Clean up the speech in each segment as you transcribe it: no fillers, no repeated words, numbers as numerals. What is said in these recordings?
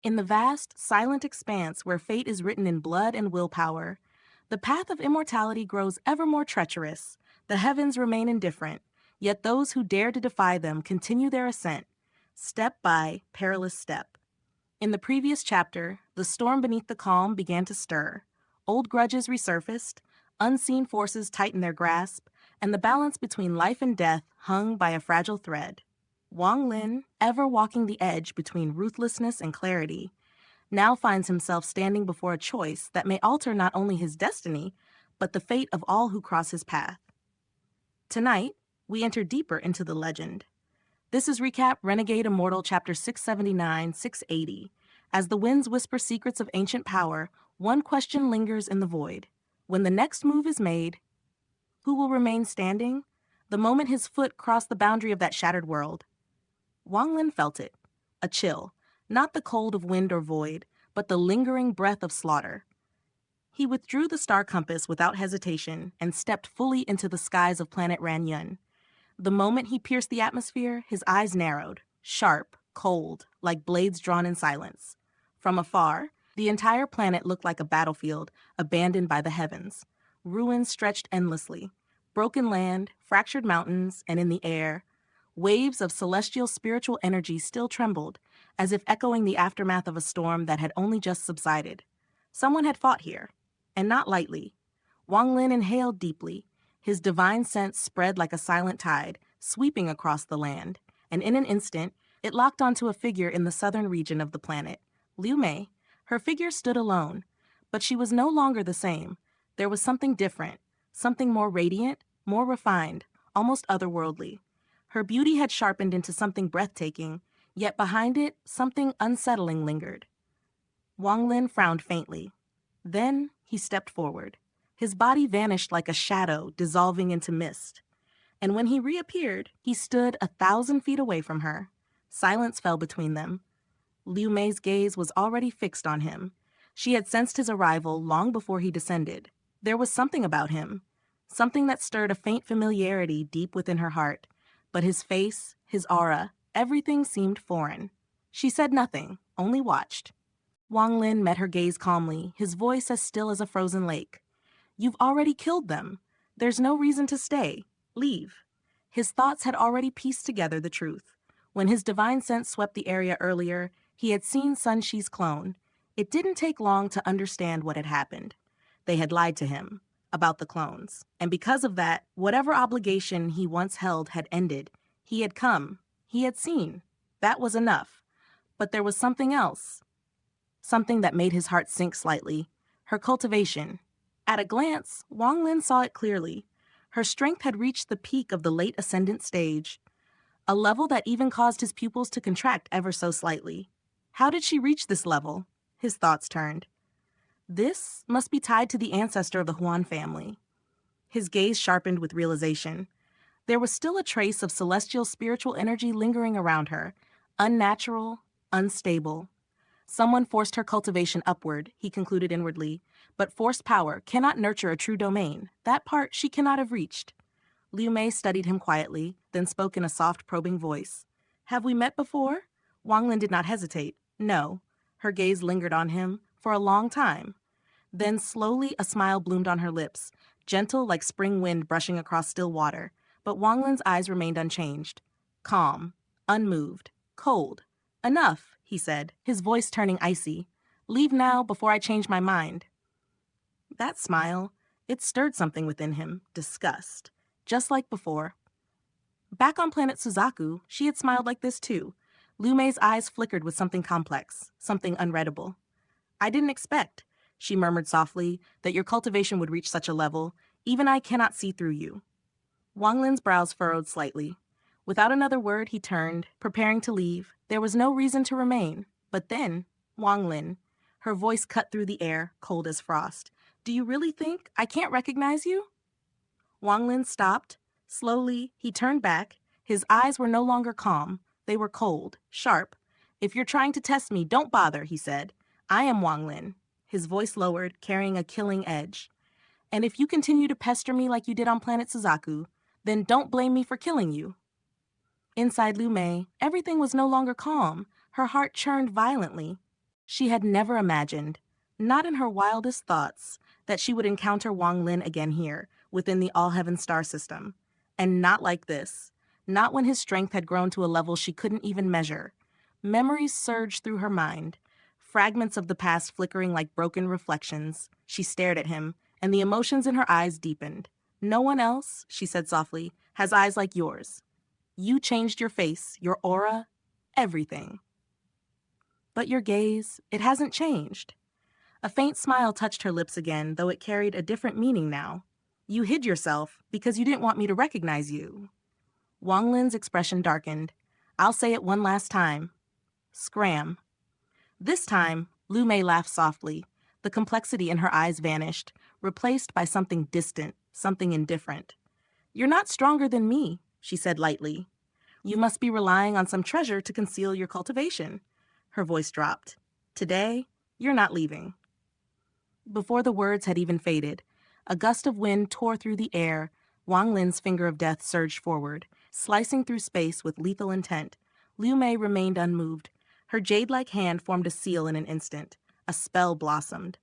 In the vast, silent expanse where fate is written in blood and willpower, the path of immortality grows ever more treacherous. The heavens remain indifferent, yet those who dare to defy them continue their ascent, step by perilous step. In the previous chapter, the storm beneath the calm began to stir. Old grudges resurfaced, unseen forces tightened their grasp, and the balance between life and death hung by a fragile thread. Wang Lin, ever walking the edge between ruthlessness and clarity, now finds himself standing before a choice that may alter not only his destiny, but the fate of all who cross his path. Tonight, we enter deeper into the legend. This is Recap Renegade Immortal Chapter 679, 680. As the winds whisper secrets of ancient power, one question lingers in the void. When the next move is made, who will remain standing? The moment his foot crossed the boundary of that shattered world. Wang Lin felt it, a chill, not the cold of wind or void, but the lingering breath of slaughter. He withdrew the star compass without hesitation and stepped fully into the skies of planet Ranyun. The moment he pierced the atmosphere, his eyes narrowed, sharp, cold, like blades drawn in silence. From afar, the entire planet looked like a battlefield abandoned by the heavens. Ruins stretched endlessly, broken land, fractured mountains, and in the air, waves of celestial spiritual energy still trembled, as if echoing the aftermath of a storm that had only just subsided. Someone had fought here, and not lightly. Wang Lin inhaled deeply. His divine sense spread like a silent tide, sweeping across the land, and in an instant, it locked onto a figure in the southern region of the planet. Liu Mei. Her figure stood alone, but she was no longer the same. There was something different, something more radiant, more refined, almost otherworldly. Her beauty had sharpened into something breathtaking, yet behind it, something unsettling lingered. Wang Lin frowned faintly. Then he stepped forward. His body vanished like a shadow dissolving into mist. And when he reappeared, he stood 1,000 feet away from her. Silence fell between them. Liu Mei's gaze was already fixed on him. She had sensed his arrival long before he descended. There was something about him, something that stirred a faint familiarity deep within her heart. But his face, his aura, everything seemed foreign. She said nothing, only watched. Wang Lin met her gaze calmly, his voice as still as a frozen lake. "You've already killed them. There's no reason to stay. Leave." His thoughts had already pieced together the truth. When his divine sense swept the area earlier, he had seen Sun Shi's clone. It didn't take long to understand what had happened. They had lied to him about the clones, and because of that, whatever obligation he once held had ended. He had come. He had seen. That was enough. But there was something else. Something that made his heart sink slightly. Her cultivation. At a glance, Wang Lin saw it clearly. Her strength had reached the peak of the late ascendant stage, a level that even caused his pupils to contract ever so slightly. How did she reach this level? His thoughts turned. This must be tied to the ancestor of the Huan family. His gaze sharpened with realization. There was still a trace of celestial spiritual energy lingering around her, unnatural, unstable. Someone forced her cultivation upward, he concluded inwardly, but forced power cannot nurture a true domain. That part she cannot have reached. Liu Mei studied him quietly, then spoke in a soft, probing voice. "Have we met before?" Wang Lin did not hesitate. No. Her gaze lingered on him for a long time. Then slowly a smile bloomed on her lips, gentle like spring wind brushing across still water, but Wang Lin's eyes remained unchanged. Calm, unmoved, cold. "Enough," he said, his voice turning icy. "Leave now before I change my mind." That smile, it stirred something within him, disgust, just like before. Back on planet Suzaku, she had smiled like this too. Liu Mei's eyes flickered with something complex, something unreadable. "I didn't expect," she murmured softly, "that your cultivation would reach such a level. Even I cannot see through you." Wang Lin's brows furrowed slightly. Without another word, he turned, preparing to leave. There was no reason to remain. But then, Wang Lin, her voice cut through the air, cold as frost. "Do you really think I can't recognize you?" Wang Lin stopped. Slowly, he turned back. His eyes were no longer calm. They were cold, sharp. "If you're trying to test me, don't bother," he said. "I am Wang Lin." His voice lowered, carrying a killing edge. "And if you continue to pester me like you did on planet Suzaku, then don't blame me for killing you." Inside Liu Mei, everything was no longer calm. Her heart churned violently. She had never imagined, not in her wildest thoughts, that she would encounter Wang Lin again here, within the All-Heaven star system. And not like this. Not when his strength had grown to a level she couldn't even measure. Memories surged through her mind, fragments of the past flickering like broken reflections. She stared at him, and the emotions in her eyes deepened. "No one else," she said softly, "has eyes like yours. You changed your face, your aura, everything. But your gaze, it hasn't changed." A faint smile touched her lips again, though it carried a different meaning now. "You hid yourself because you didn't want me to recognize you." Wang Lin's expression darkened. "I'll say it one last time. Scram." This time, Lu Mei laughed softly. The complexity in her eyes vanished, replaced by something distant, something indifferent. "You're not stronger than me," she said lightly. "You must be relying on some treasure to conceal your cultivation." Her voice dropped. "Today, you're not leaving." Before the words had even faded, a gust of wind tore through the air. Wang Lin's finger of death surged forward, slicing through space with lethal intent. Lu Mei remained unmoved. Her jade-like hand formed a seal in an instant. A spell blossomed.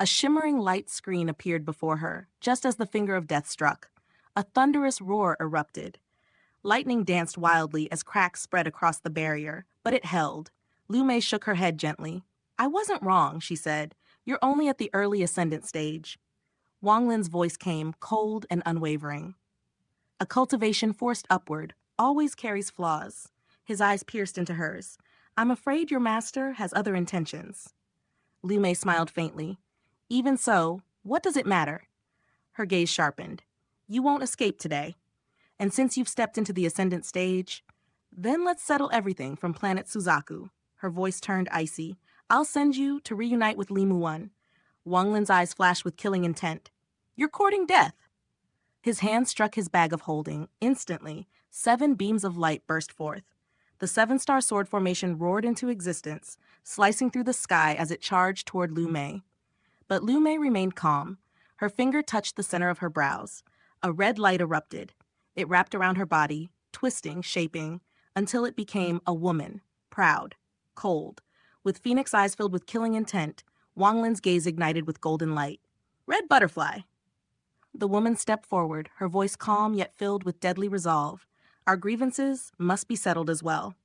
A shimmering light screen appeared before her, just as the finger of death struck. A thunderous roar erupted. Lightning danced wildly as cracks spread across the barrier, but it held. Lu Mei shook her head gently. "I wasn't wrong," she said. "You're only at the early ascendant stage." Wang Lin's voice came, cold and unwavering. "A cultivation forced upward always carries flaws." His eyes pierced into hers. "I'm afraid your master has other intentions." Lu Mei smiled faintly. "Even so, what does it matter?" Her gaze sharpened. "You won't escape today. And since you've stepped into the ascendant stage, then let's settle everything from planet Suzaku." Her voice turned icy. "I'll send you to reunite with Li Muan." Wang Lin's eyes flashed with killing intent. "You're courting death." His hand struck his bag of holding. Instantly, 7 beams of light burst forth. The 7-star sword formation roared into existence, slicing through the sky as it charged toward Lu Mei. But Lu Mei remained calm. Her finger touched the center of her brows. A red light erupted. It wrapped around her body, twisting, shaping, until it became a woman, proud, cold. With phoenix eyes filled with killing intent, Wang Lin's gaze ignited with golden light. "Red butterfly." The woman stepped forward, her voice calm yet filled with deadly resolve. "Our grievances must be settled as well."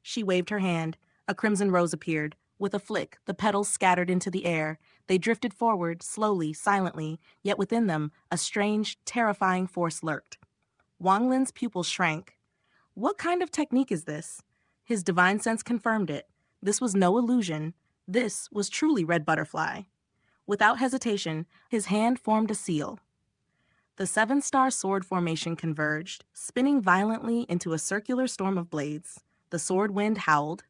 She waved her hand. A crimson rose appeared. With a flick, the petals scattered into the air. They drifted forward, slowly, silently, yet within them, a strange, terrifying force lurked. Wang Lin's pupils shrank. What kind of technique is this? His divine sense confirmed it. This was no illusion. This was truly red butterfly. Without hesitation, his hand formed a seal. The 7-star sword formation converged, spinning violently into a circular storm of blades. The sword wind howled,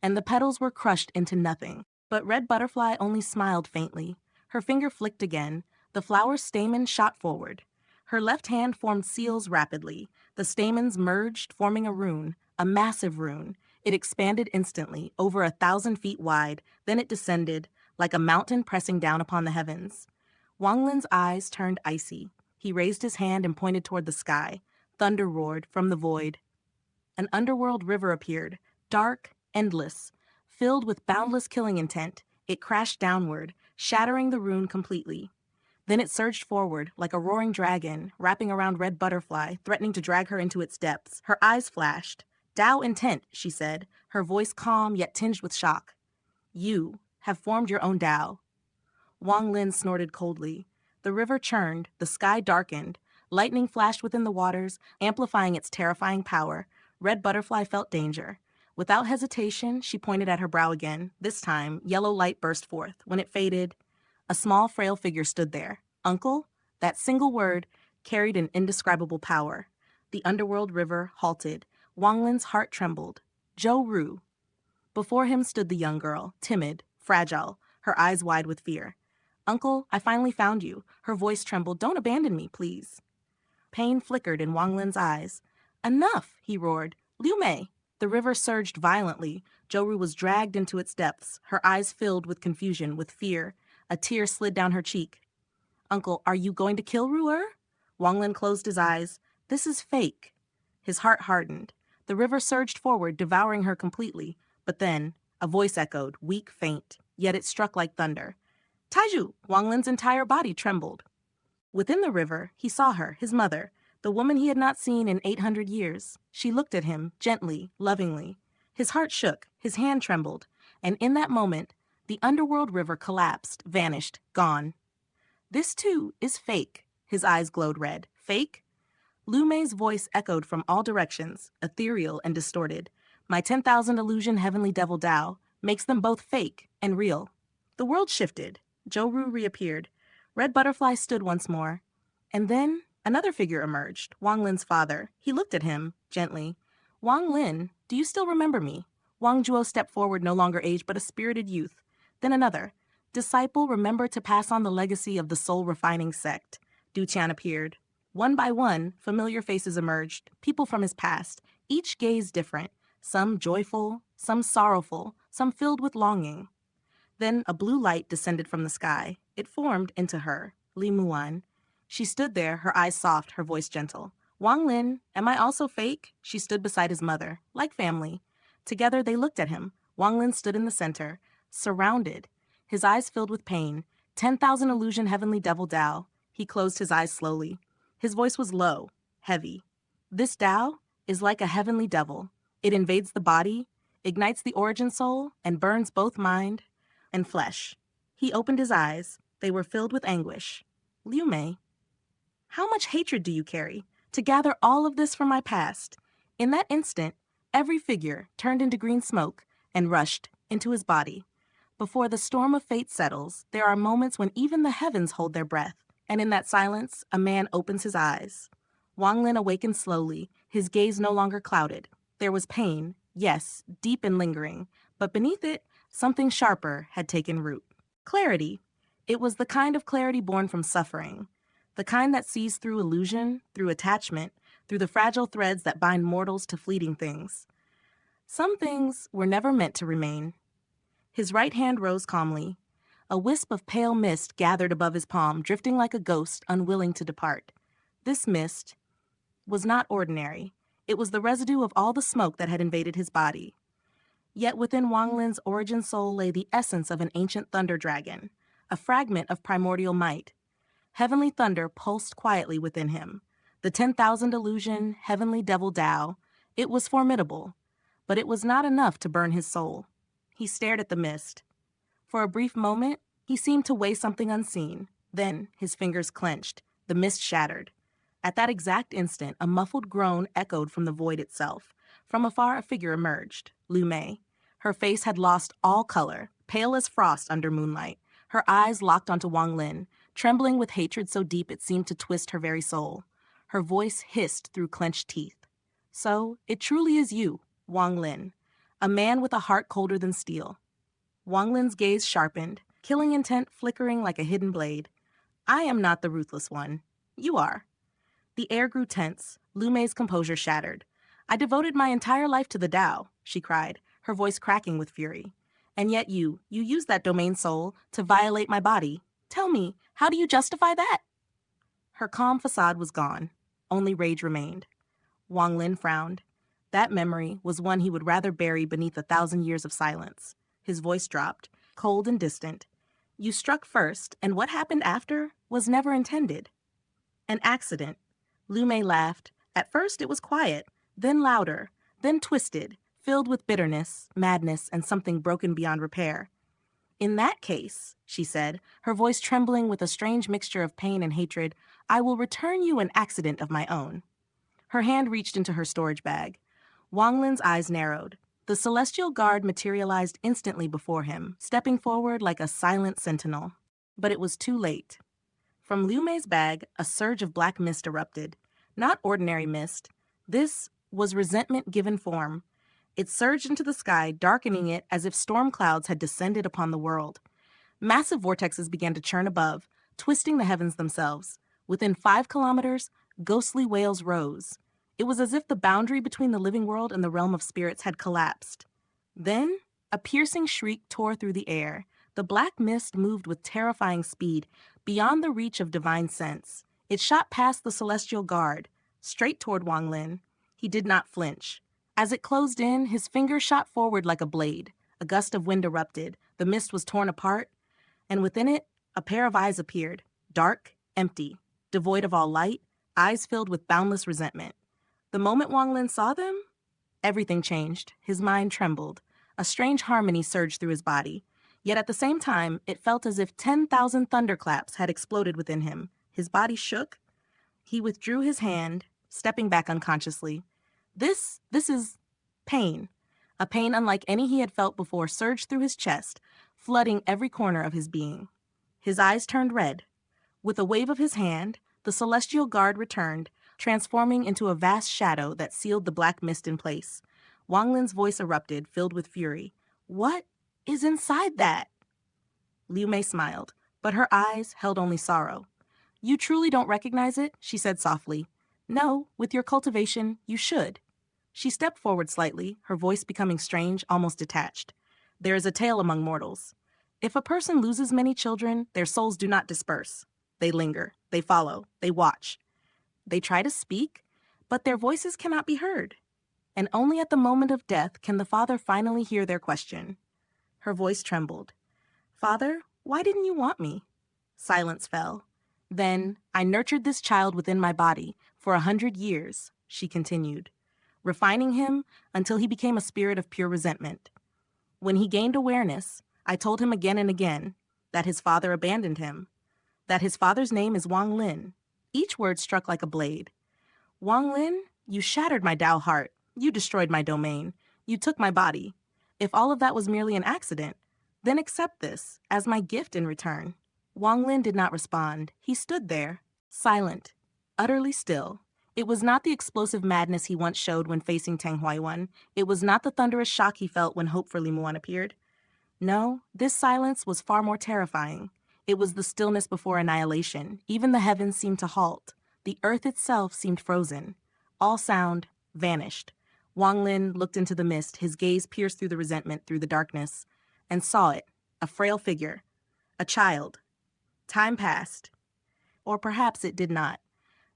and the petals were crushed into nothing. But red butterfly only smiled faintly. Her finger flicked again. The flower's stamen shot forward. Her left hand formed seals rapidly. The stamens merged, forming a rune, a massive rune. It expanded instantly, over 1,000 feet wide. Then it descended, like a mountain pressing down upon the heavens. Wang Lin's eyes turned icy. He raised his hand and pointed toward the sky. Thunder roared from the void. An underworld river appeared, dark, endless, filled with boundless killing intent. It crashed downward, shattering the rune completely. Then it surged forward, like a roaring dragon, wrapping around red butterfly, threatening to drag her into its depths. Her eyes flashed. "Tao intent," she said, her voice calm yet tinged with shock. "You have formed your own Tao." Wang Lin snorted coldly. The river churned, the sky darkened. Lightning flashed within the waters, amplifying its terrifying power. Red butterfly felt danger. Without hesitation, she pointed at her brow again. This time, yellow light burst forth. When it faded, a small, frail figure stood there. "Uncle?" That single word carried an indescribable power. The underworld river halted. Wang Lin's heart trembled. Zhou Ru. Before him stood the young girl, timid, fragile, her eyes wide with fear. "Uncle, I finally found you." Her voice trembled. "Don't abandon me, please." Pain flickered in Wang Lin's eyes. "Enough," he roared. "Liu Mei." The river surged violently. Zhou Ru was dragged into its depths, her eyes filled with confusion, with fear. A tear slid down her cheek. "Uncle, are you going to kill Ru'er?" Wang Lin closed his eyes. "This is fake." His heart hardened. The river surged forward, devouring her completely. But then, A voice echoed, weak, faint, yet it struck like thunder. Taiju! Wang Lin's entire body trembled. Within the river, he saw her, his mother, the woman he had not seen in 800 years. She looked at him, gently, lovingly. His heart shook, his hand trembled, and in that moment, the underworld river collapsed, vanished, gone. This too is fake. His eyes glowed red. Fake? Lu Mei's voice echoed from all directions, ethereal and distorted. My 10,000 illusion heavenly devil Tao makes them both fake and real. The world shifted. Zhou reappeared. Red Butterfly stood once more. And then another figure emerged, Wang Lin's father. He looked at him, gently. Wang Lin, do you still remember me? Wang Zhuo stepped forward, no longer aged, but a spirited youth. Then another. Disciple, remember to pass on the legacy of the soul-refining sect. Du Qian appeared. One by one, familiar faces emerged, people from his past, each gaze different, some joyful, some sorrowful, some filled with longing. Then a blue light descended from the sky. It formed into her, Li Muan. She stood there, her eyes soft, her voice gentle. Wang Lin, am I also fake? She stood beside his mother, like family. Together they looked at him. Wang Lin stood in the center, surrounded, his eyes filled with pain. 10,000 illusion heavenly devil Tao. He closed his eyes slowly. His voice was low, heavy. This Tao is like a heavenly devil. It invades the body, ignites the origin soul, and burns both mind and flesh. He opened his eyes. They were filled with anguish. Liu Mei, how much hatred do you carry to gather all of this from my past? In that instant, every figure turned into green smoke and rushed into his body. Before the storm of fate settles, there are moments when even the heavens hold their breath, and in that silence, a man opens his eyes. Wang Lin awakened slowly, his gaze no longer clouded. There was pain, yes, deep and lingering, but beneath it, something sharper had taken root. Clarity. It was the kind of clarity born from suffering, the kind that sees through illusion, through attachment, through the fragile threads that bind mortals to fleeting things. Some things were never meant to remain. His right hand rose calmly. A wisp of pale mist gathered above his palm, drifting like a ghost, unwilling to depart. This mist was not ordinary. It was the residue of all the smoke that had invaded his body. Yet within Wang Lin's origin soul lay the essence of an ancient thunder dragon, a fragment of primordial might. Heavenly thunder pulsed quietly within him. The 10,000 illusion, heavenly devil Tao, it was formidable, but it was not enough to burn his soul. He stared at the mist. For a brief moment, he seemed to weigh something unseen. Then his fingers clenched. The mist shattered. At that exact instant, a muffled groan echoed from the void itself. From afar, a figure emerged, Lu Mei. Her face had lost all color, pale as frost under moonlight. Her eyes locked onto Wang Lin, trembling with hatred so deep it seemed to twist her very soul. Her voice hissed through clenched teeth. So, it truly is you, Wang Lin, a man with a heart colder than steel. Wang Lin's gaze sharpened, killing intent flickering like a hidden blade. I am not the ruthless one. You are. The air grew tense. Lu Mei's composure shattered. I devoted my entire life to the Tao, she cried, her voice cracking with fury. And yet you used that domain soul to violate my body. Tell me, how do you justify that? Her calm facade was gone. Only rage remained. Wang Lin frowned. That memory was one he would rather bury beneath 1,000 years of silence. His voice dropped, cold and distant. You struck first, and what happened after was never intended. An accident. Lu Mei laughed. At first it was quiet, then louder, then twisted, filled with bitterness, madness, and something broken beyond repair. In that case, she said, her voice trembling with a strange mixture of pain and hatred, I will return you an accident of my own. Her hand reached into her storage bag. Wang Lin's eyes narrowed. The celestial guard materialized instantly before him, stepping forward like a silent sentinel. But it was too late. From Liu Mei's bag, a surge of black mist erupted. Not ordinary mist. This was resentment given form. It surged into the sky, darkening it as if storm clouds had descended upon the world. Massive vortexes began to churn above, twisting the heavens themselves. Within 5 kilometers, ghostly wails rose. It was as if the boundary between the living world and the realm of spirits had collapsed. Then, a piercing shriek tore through the air. The black mist moved with terrifying speed, beyond the reach of divine sense. It shot past the celestial guard, straight toward Wang Lin. He did not flinch. As it closed in, his finger shot forward like a blade. A gust of wind erupted, the mist was torn apart, and within it, a pair of eyes appeared, dark, empty, devoid of all light, eyes filled with boundless resentment. The moment Wang Lin saw them, everything changed. His mind trembled. A strange harmony surged through his body. Yet at the same time, it felt as if 10,000 thunderclaps had exploded within him. His body shook. He withdrew his hand, stepping back unconsciously. This is pain. A pain unlike any he had felt before surged through his chest, flooding every corner of his being. His eyes turned red. With a wave of his hand, the celestial guard returned, transforming into a vast shadow that sealed the black mist in place. Wang Lin's voice erupted, filled with fury. "What is inside that?" Liu Mei smiled, but her eyes held only sorrow. "You truly don't recognize it?" she said softly. "No, with your cultivation, you should." She stepped forward slightly, her voice becoming strange, almost detached. "There is a tale among mortals. If a person loses many children, their souls do not disperse. They linger, they follow, they watch. They try to speak, but their voices cannot be heard. And only at the moment of death can the father finally hear their question." Her voice trembled. "Father, why didn't you want me?" Silence fell. "Then I nurtured this child within my body for 100 years," she continued, "refining him until he became a spirit of pure resentment. When he gained awareness, I told him again and again that his father abandoned him, that his father's name is Wang Lin." Each word struck like a blade. "Wang Lin, you shattered my Tao heart. You destroyed my domain. You took my body. If all of that was merely an accident, then accept this as my gift in return." Wang Lin did not respond. He stood there, silent, utterly still. It was not the explosive madness he once showed when facing Tang Huaiyuan. It was not the thunderous shock he felt when hope for Li Muan appeared. No, this silence was far more terrifying. It was the stillness before annihilation. Even the heavens seemed to halt. The earth itself seemed frozen. All sound vanished. Wang Lin looked into the mist, his gaze pierced through the resentment, through the darkness, and saw it, a frail figure, a child. Time passed. Or perhaps it did not.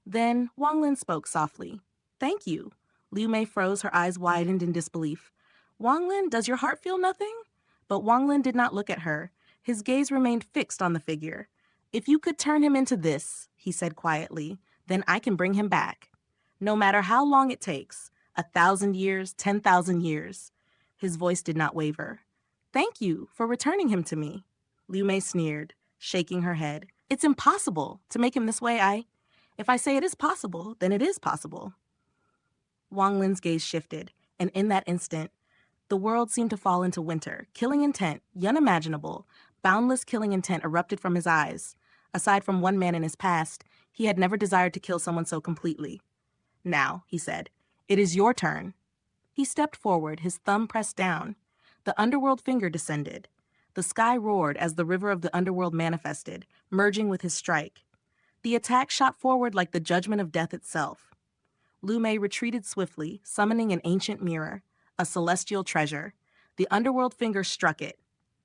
Then Wang Lin spoke softly. "Thank you." Liu Mei froze, her eyes widened in disbelief. "Wang Lin, does your heart feel nothing?" But Wang Lin did not look at her. His gaze remained fixed on the figure. "If you could turn him into this," he said quietly, "then I can bring him back. No matter how long it takes, 1,000 years, 10,000 years." His voice did not waver. "Thank you for returning him to me." Liu Mei sneered, shaking her head. "It's impossible to make him this way. If I say it is possible, then it is possible." Wang Lin's gaze shifted, and in that instant, the world seemed to fall into winter. Killing intent, unimaginable, boundless killing intent erupted from his eyes. Aside from one man in his past, he had never desired to kill someone so completely. "Now," he said, "it is your turn." He stepped forward, his thumb pressed down. The underworld finger descended. The sky roared as the river of the underworld manifested, merging with his strike. The attack shot forward like the judgment of death itself. Liu Mei retreated swiftly, summoning an ancient mirror, a celestial treasure. The underworld finger struck it.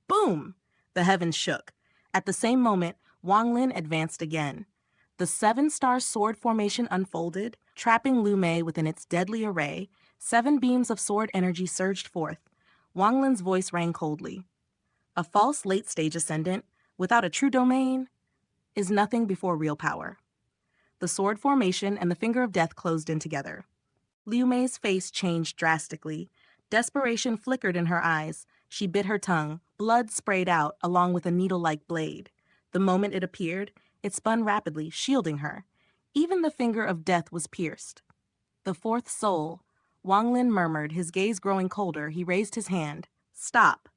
Boom! The heavens shook. At the same moment, Wang Lin advanced again. The 7-star sword formation unfolded, trapping Liu Mei within its deadly array. 7 beams of sword energy surged forth. Wang Lin's voice rang coldly. "A false late-stage ascendant, without a true domain, is nothing before real power." The sword formation and the finger of death closed in together. Liu Mei's face changed drastically. Desperation flickered in her eyes. She bit her tongue. Blood sprayed out, along with a needle-like blade. The moment it appeared, it spun rapidly, shielding her. Even the finger of death was pierced. "The fourth soul," Wang Lin murmured, his gaze growing colder. He raised his hand. "Stop."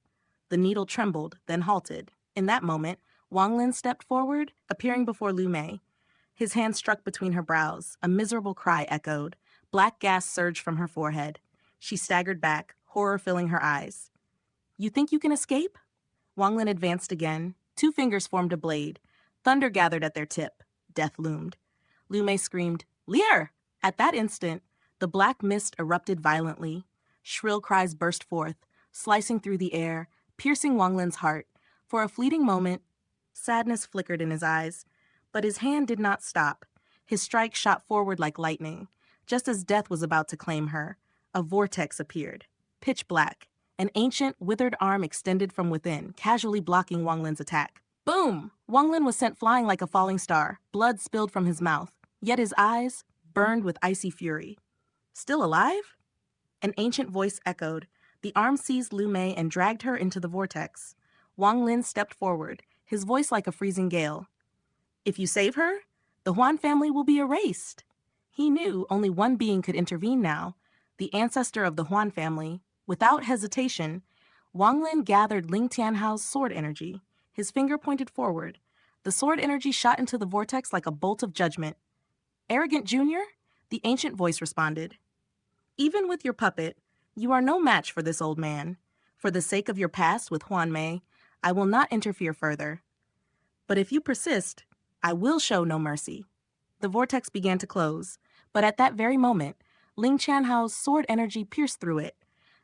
The needle trembled, then halted. In that moment, Wang Lin stepped forward, appearing before Liu Mei. His hand struck between her brows. A miserable cry echoed. Black gas surged from her forehead. She staggered back, horror filling her eyes. "You think you can escape?" Wang Lin advanced again. 2 fingers formed a blade. Thunder gathered at their tip. Death loomed. Liu Mei screamed, "Leer!" At that instant, the black mist erupted violently. Shrill cries burst forth, slicing through the air, piercing Wang Lin's heart. For a fleeting moment, sadness flickered in his eyes. But his hand did not stop. His strike shot forward like lightning. Just as death was about to claim her, a vortex appeared, pitch black, An ancient, withered arm extended from within, casually blocking Wang Lin's attack. Boom! Wang Lin was sent flying like a falling star. Blood spilled from his mouth, yet his eyes burned with icy fury. Still alive? An ancient voice echoed. The arm seized Lu Mei and dragged her into the vortex. Wang Lin stepped forward, his voice like a freezing gale. If you save her, the Huan family will be erased. He knew only one being could intervene now, the ancestor of the Huan family. Without hesitation, Wang Lin gathered Ling Tianhao's sword energy. His finger pointed forward. The sword energy shot into the vortex like a bolt of judgment. Arrogant Junior? The ancient voice responded. Even with your puppet, you are no match for this old man. For the sake of your past with Huan Mei, I will not interfere further. But if you persist, I will show no mercy. The vortex began to close, but at that very moment, Ling Tianhao's sword energy pierced through it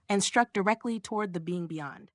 and struck directly toward the being beyond.